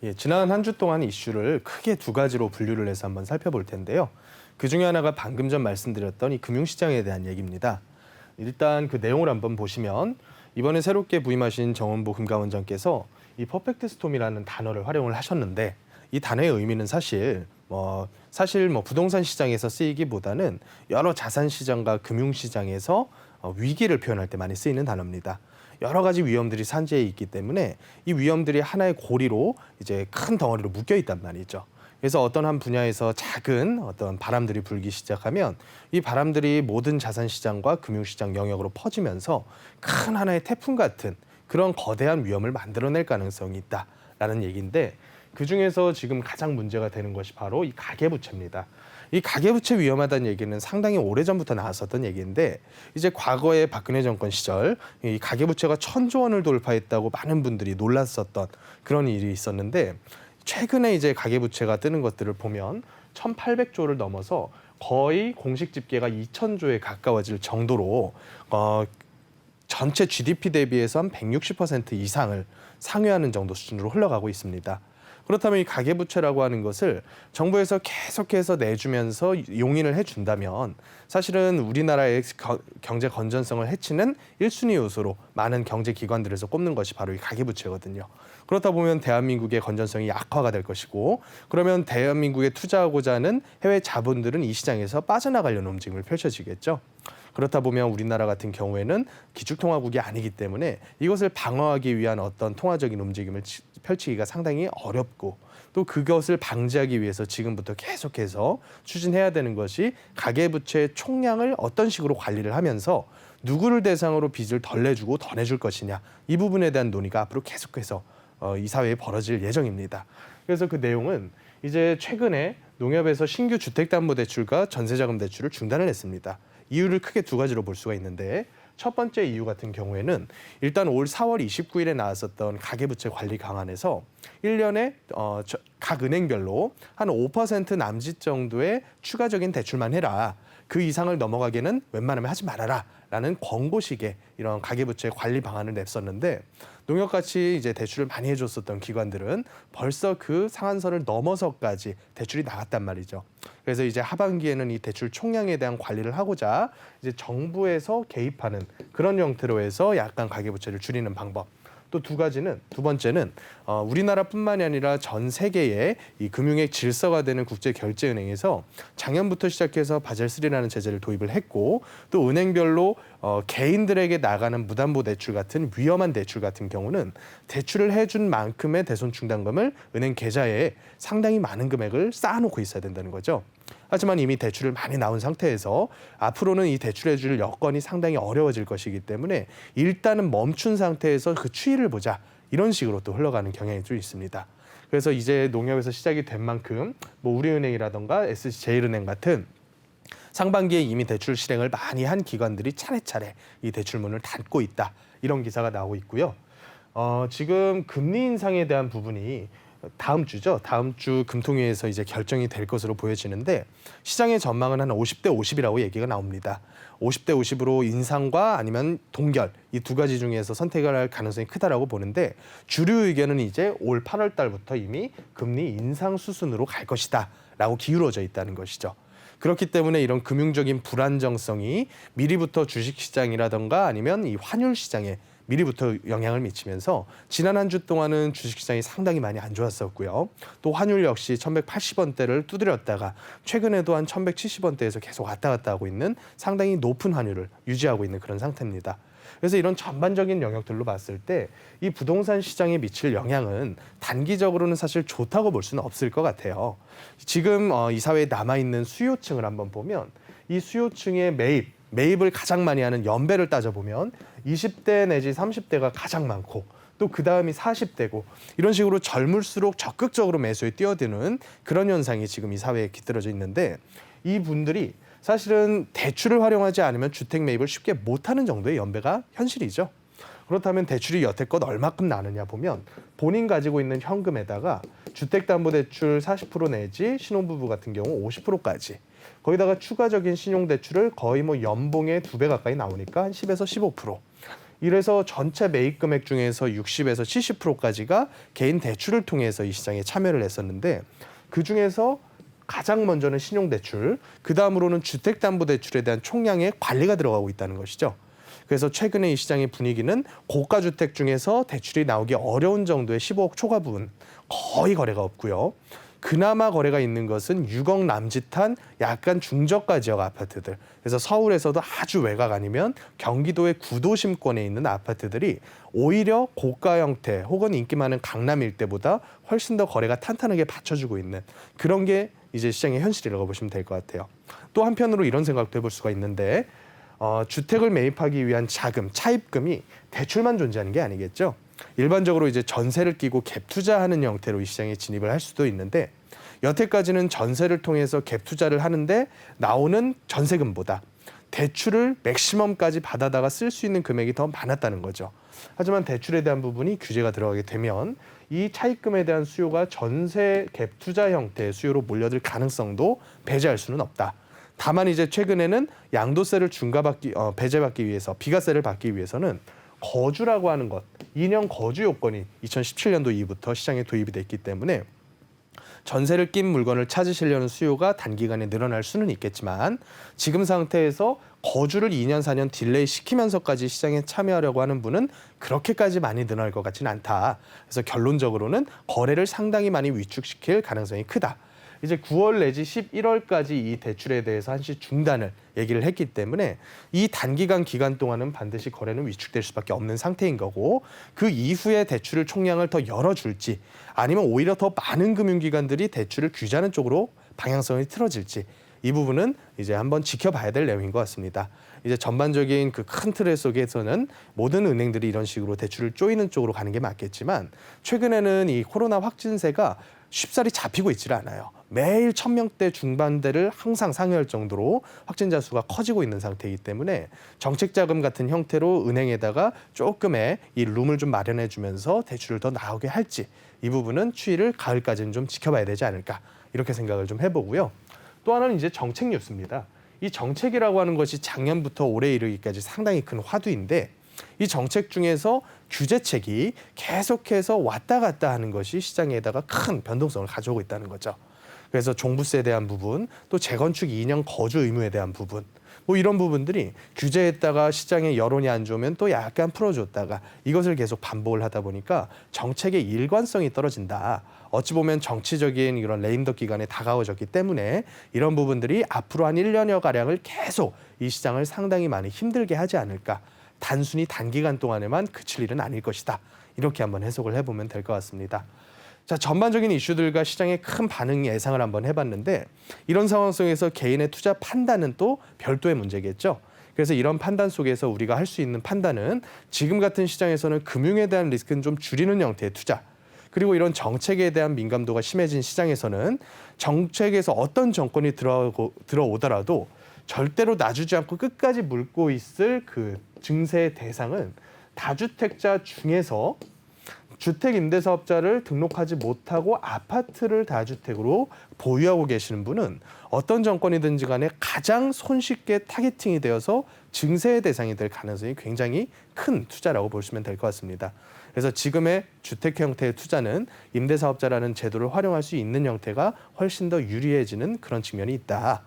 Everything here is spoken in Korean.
예, 지난 한 주 동안 이슈를 크게 두 가지로 분류를 해서 한번 살펴볼 텐데요. 그중에 하나가 방금 전 말씀드렸던 이 금융시장에 대한 얘기입니다. 일단 그 내용을 한번 보시면 이번에 새롭게 부임하신 정원보 금감원장께서 이 퍼펙트 스톰이라는 단어를 활용을 하셨는데 이 단어의 의미는 사실 부동산 시장에서 쓰이기보다는 여러 자산 시장과 금융 시장에서 위기를 표현할 때 많이 쓰이는 단어입니다. 여러 가지 위험들이 산재해 있기 때문에 이 위험들이 하나의 고리로 이제 큰 덩어리로 묶여 있단 말이죠. 그래서 어떤 한 분야에서 작은 어떤 바람들이 불기 시작하면 이 바람들이 모든 자산 시장과 금융 시장 영역으로 퍼지면서 큰 하나의 태풍 같은 그런 거대한 위험을 만들어낼 가능성이 있다라는 얘기인데 그중에서 지금 가장 문제가 되는 것이 바로 이 가계부채입니다. 이 가계부채 위험하다는 얘기는 상당히 오래전부터 나왔었던 얘기인데 이제 과거에 박근혜 정권 시절 이 가계부채가 1,000조 원을 돌파했다고 많은 분들이 놀랐었던 그런 일이 있었는데 최근에 이제 가계부채가 뜨는 것들을 보면 1,800조를 넘어서 거의 공식 집계가 2,000조에 가까워질 정도로 전체 GDP 대비해서 한 160% 이상을 상회하는 정도 수준으로 흘러가고 있습니다. 그렇다면 이 가계부채라고 하는 것을 정부에서 계속해서 내주면서 용인을 해준다면 사실은 우리나라의 경제 건전성을 해치는 1순위 요소로 많은 경제기관들에서 꼽는 것이 바로 이 가계부채거든요. 그렇다 보면 대한민국의 건전성이 약화가 될 것이고 그러면 대한민국에 투자하고자 하는 해외 자본들은 이 시장에서 빠져나가려는 움직임을 펼쳐지겠죠. 그렇다 보면 우리나라 같은 경우에는 기축통화국이 아니기 때문에 이것을 방어하기 위한 어떤 통화적인 움직임을 펼치기가 상당히 어렵고 또 그것을 방지하기 위해서 지금부터 계속해서 추진해야 되는 것이 가계부채의 총량을 어떤 식으로 관리를 하면서 누구를 대상으로 빚을 덜 내주고 더 내줄 것이냐 이 부분에 대한 논의가 앞으로 계속해서 이 사회에 벌어질 예정입니다. 그래서 그 내용은 이제 최근에 농협에서 신규 주택담보대출과 전세자금 대출을 중단을 했습니다. 이유를 크게 두 가지로 볼 수가 있는데 첫 번째 이유 같은 경우에는 일단 올 4월 29일에 나왔었던 가계부채 관리 강안에서 1년에 각 은행별로 한 5% 남짓 정도의 추가적인 대출만 해라. 그 이상을 넘어가게는 웬만하면 하지 말아라. 라는 권고식의 이런 가계부채 관리 방안을 냈었는데 농협같이 이제 대출을 많이 해줬었던 기관들은 벌써 그 상한선을 넘어서까지 대출이 나갔단 말이죠. 그래서 이제 하반기에는 이 대출 총량에 대한 관리를 하고자 이제 정부에서 개입하는 그런 형태로 해서 약간 가계부채를 줄이는 방법. 또 두 번째는 우리나라뿐만이 아니라 전 세계의 이 금융의 질서가 되는 국제결제은행에서 작년부터 시작해서 바젤3라는 제재를 도입을 했고 또 은행별로 개인들에게 나가는 무담보대출 같은 위험한 대출 같은 경우는 대출을 해준 만큼의 대손 충당금을 은행 계좌에 상당히 많은 금액을 쌓아놓고 있어야 된다는 거죠. 하지만 이미 대출을 많이 나온 상태에서 앞으로는 이 대출해줄 여건이 상당히 어려워질 것이기 때문에 일단은 멈춘 상태에서 그 추이를 보자 이런 식으로 또 흘러가는 경향이 좀 있습니다. 그래서 이제 농협에서 시작이 된 만큼 우리은행이라던가 SC제일은행 같은 상반기에 이미 대출 실행을 많이 한 기관들이 차례차례 이 대출문을 닫고 있다 이런 기사가 나오고 있고요. 지금 금리 인상에 대한 부분이 다음 주죠. 다음 주 금통위에서 이제 결정이 될 것으로 보여지는데 시장의 전망은 한 50대 50이라고 얘기가 나옵니다. 50대 50으로 인상과 아니면 동결 이 두 가지 중에서 선택을 할 가능성이 크다라고 보는데 주류 의견은 이제 올 8월 달부터 이미 금리 인상 수순으로 갈 것이다라고 기울어져 있다는 것이죠. 그렇기 때문에 이런 금융적인 불안정성이 미리부터 주식시장이라던가 아니면 이 환율 시장에 미리부터 영향을 미치면서 지난 한 주 동안은 주식시장이 상당히 많이 안 좋았었고요. 또 환율 역시 1,180원대를 두드렸다가 최근에도 한 1,170원대에서 계속 왔다 갔다 하고 있는 상당히 높은 환율을 유지하고 있는 그런 상태입니다. 그래서 이런 전반적인 영역들로 봤을 때 이 부동산 시장에 미칠 영향은 단기적으로는 사실 좋다고 볼 수는 없을 것 같아요. 지금 이 사회에 남아있는 수요층을 한번 보면 이 수요층의 매입을 가장 많이 하는 연배를 따져보면 20대 내지 30대가 가장 많고 또 그다음이 40대고 이런 식으로 젊을수록 적극적으로 매수에 뛰어드는 그런 현상이 지금 이 사회에 깃들어져 있는데 이분들이 사실은 대출을 활용하지 않으면 주택 매입을 쉽게 못하는 정도의 연배가 현실이죠. 그렇다면 대출이 여태껏 얼마큼 나느냐 보면 본인 가지고 있는 현금에다가 주택담보대출 40% 내지 신혼부부 같은 경우 50%까지 거기다가 추가적인 신용대출을 거의 연봉의 2배 가까이 나오니까 한 10에서 15%. 이래서 전체 매입 금액 중에서 60에서 70%까지가 개인 대출을 통해서 이 시장에 참여를 했었는데 그중에서 가장 먼저는 신용대출, 그 다음으로는 주택담보대출에 대한 총량의 관리가 들어가고 있다는 것이죠. 그래서 최근에 이 시장의 분위기는 고가주택 중에서 대출이 나오기 어려운 정도의 15억 초과 부분 거의 거래가 없고요. 그나마 거래가 있는 것은 6억 남짓한 약간 중저가 지역 아파트들. 그래서 서울에서도 아주 외곽 아니면 경기도의 구도심권에 있는 아파트들이 오히려 고가 형태 혹은 인기 많은 강남 일대보다 훨씬 더 거래가 탄탄하게 받쳐주고 있는 그런 게 이제 시장의 현실이라고 보시면 될 것 같아요. 또 한편으로 이런 생각도 해볼 수가 있는데 주택을 매입하기 위한 자금, 차입금이 대출만 존재하는 게 아니겠죠. 일반적으로 이제 전세를 끼고 갭 투자하는 형태로 이 시장에 진입을 할 수도 있는데 여태까지는 전세를 통해서 갭 투자를 하는데 나오는 전세금보다 대출을 맥시멈까지 받아다가 쓸 수 있는 금액이 더 많았다는 거죠. 하지만 대출에 대한 부분이 규제가 들어가게 되면 이 차입금에 대한 수요가 전세 갭 투자 형태의 수요로 몰려들 가능성도 배제할 수는 없다. 다만 이제 최근에는 양도세를 배제받기 위해서 비과세를 받기 위해서는 거주라고 하는 것, 2년 거주 요건이 2017년도 이후부터 시장에 도입이 됐기 때문에 전세를 낀 물건을 찾으시려는 수요가 단기간에 늘어날 수는 있겠지만 지금 상태에서 거주를 2년, 4년 딜레이 시키면서까지 시장에 참여하려고 하는 분은 그렇게까지 많이 늘어날 것 같지는 않다. 그래서 결론적으로는 거래를 상당히 많이 위축시킬 가능성이 크다. 이제 9월 내지 11월까지 이 대출에 대해서 한시 중단을 얘기를 했기 때문에 이 단기간 기간 동안은 반드시 거래는 위축될 수밖에 없는 상태인 거고 그 이후에 대출을 총량을 더 열어줄지 아니면 오히려 더 많은 금융기관들이 대출을 규제하는 쪽으로 방향성이 틀어질지 이 부분은 이제 한번 지켜봐야 될 내용인 것 같습니다. 이제 전반적인 그 큰 틀 속에서는 모든 은행들이 이런 식으로 대출을 쪼이는 쪽으로 가는 게 맞겠지만 최근에는 이 코로나 확진세가 쉽사리 잡히고 있지를 않아요. 매일 1000명대 중반대를 항상 상회할 정도로 확진자 수가 커지고 있는 상태이기 때문에 정책자금 같은 형태로 은행에다가 조금의 이 룸을 좀 마련해 주면서 대출을 더 나오게 할지 이 부분은 추이를 가을까지는 좀 지켜봐야 되지 않을까 이렇게 생각을 좀 해보고요. 또 하나는 이제 정책 뉴스입니다. 이 정책이라고 하는 것이 작년부터 올해 이르기까지 상당히 큰 화두인데 이 정책 중에서 규제책이 계속해서 왔다 갔다 하는 것이 시장에다가 큰 변동성을 가져오고 있다는 거죠. 그래서 종부세에 대한 부분, 또 재건축 2년 거주 의무에 대한 부분, 뭐 이런 부분들이 규제했다가 시장의 여론이 안 좋으면 또 약간 풀어줬다가 이것을 계속 반복을 하다 보니까 정책의 일관성이 떨어진다. 어찌 보면 정치적인 이런 레임덕 기간에 다가워졌기 때문에 이런 부분들이 앞으로 한 1년여 가량을 계속 이 시장을 상당히 많이 힘들게 하지 않을까. 단순히 단기간 동안에만 그칠 일은 아닐 것이다. 이렇게 한번 해석을 해보면 될 것 같습니다. 자, 전반적인 이슈들과 시장의 큰 반응 예상을 한번 해봤는데 이런 상황 속에서 개인의 투자 판단은 또 별도의 문제겠죠. 그래서 이런 판단 속에서 우리가 할 수 있는 판단은 지금 같은 시장에서는 금융에 대한 리스크는 좀 줄이는 형태의 투자. 그리고 이런 정책에 대한 민감도가 심해진 시장에서는 정책에서 어떤 정권이 들어오더라도 절대로 놔주지 않고 끝까지 물고 있을 그 증세의 대상은 다주택자 중에서 주택임대사업자를 등록하지 못하고 아파트를 다주택으로 보유하고 계시는 분은 어떤 정권이든지 간에 가장 손쉽게 타겟팅이 되어서 증세의 대상이 될 가능성이 굉장히 큰 투자라고 보시면 될 것 같습니다. 그래서 지금의 주택 형태의 투자는 임대사업자라는 제도를 활용할 수 있는 형태가 훨씬 더 유리해지는 그런 측면이 있다.